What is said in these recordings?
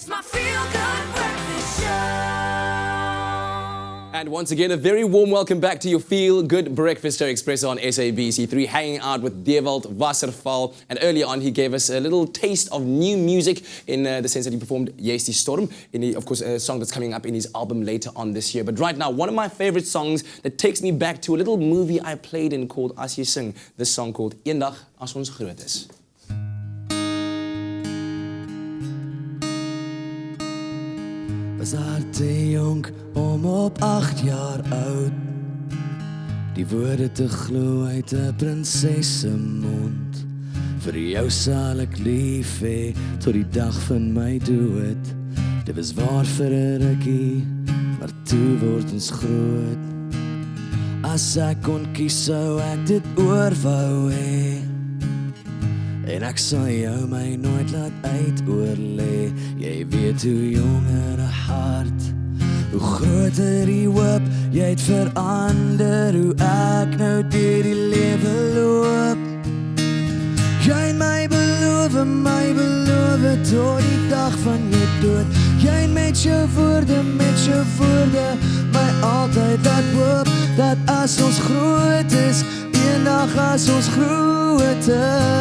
It's my feel-good breakfast show. And once again, a very warm welcome back to your Feel Good Breakfast Show Expresso on SABC3, hanging out with Dewald Wasserfall. And earlier on, he gave us a little taste of new music in the sense that he performed Yes Die Storm, of course, a song that's coming up in his album later on this year. But right now, one of my favorite songs that takes me back to a little movie I played in called As Jy Sing, this song called Eendag As Ons Groot Is. Was haar te jonk om op 8 jaar oud die woorde te glo uit 'n prinses se mond. Vir jou sal ek lief hê tot die dag van my dood. Dit was waar vir 'n rukkie, maar toe word ons groot. As ek kon kies sou ek dit oor wou hê. En ek sal jou my nooit laat uitoorlê. Jy weet hoe jonger 'n hart, hoe groter die hoop. Jy het verander hoe ek nou deur die lewe loop. Jy my beloof tot die dag van jou dood. Jy met jou woorde, my altyd laat hoop dat as ons groot is, eendag as ons groot is.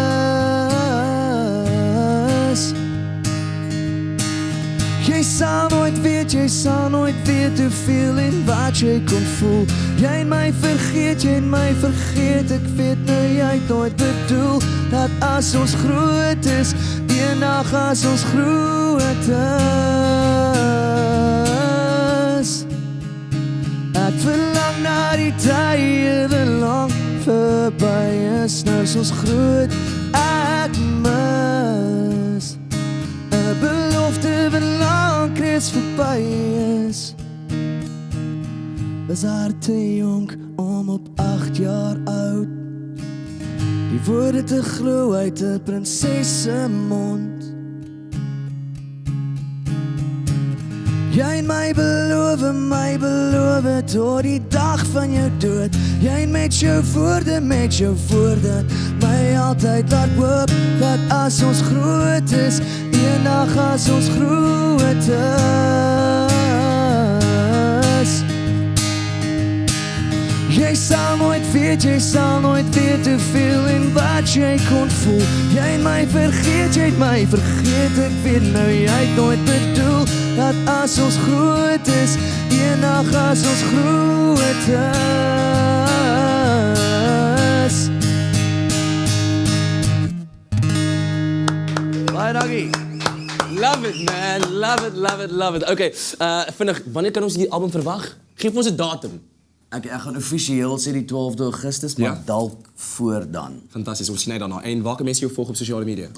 Jy sal nooit weet hoeveel en wat jy kon voel. Jy en my vergeet, ek weet nou jy het nooit bedoel dat as ons groot is, eendag as ons groot is. Ek verlang na die tye lang verby is, nou is ons groot, ek mis 'n belofte belang reeds verby is. Was haar te jonk om op 8 jaar oud die woorde te glo uit 'n prinses se mond. Jy my beloof tot die dag van jou dood. Jy met jou woorde, my altyd laat hoop dat as ons groot is, eendag as ons groot is. Jy sal nooit weet hoeveel en wat jy kon voel. Jy en my vergeet, ek weet nou jy het nooit bedoel dat as ons groot is, eendag as ons groot is. Baie dankie. Love it, man. Love it. Okay, vinnig, wanneer kan ons die album verwag? Geef ons 'n datum. Ek gaan offisieel sê die 12de Augustus, maar dalk voor dan. Fantasties, ons sien uit daarna. En waar kan mense jou volg op sosiale media?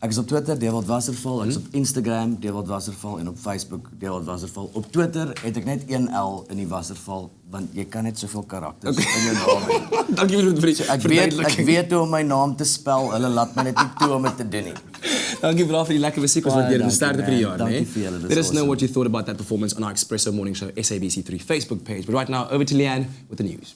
Ek is op Twitter, Dewald Wasserfall, ek is op Instagram, Dewald Wasserfall, en op Facebook, Dewald Wasserfall. Op Twitter het ek net 1 L in die Wasserval, want jy kan net soveel karakters in jou naam hê. Dankie vir die verduideliking. Ek weet hoe om my naam te spel, hulle laat my net nie toe om dit te doen nie. Dankie vir die lekker musiek, ons waardeer dit. Sterkte vir die jaar, Dankie vir julle, Let us know what you thought about that performance on our Expresso Morning Show SABC3 Facebook page. But right now, over to Leanne with the news.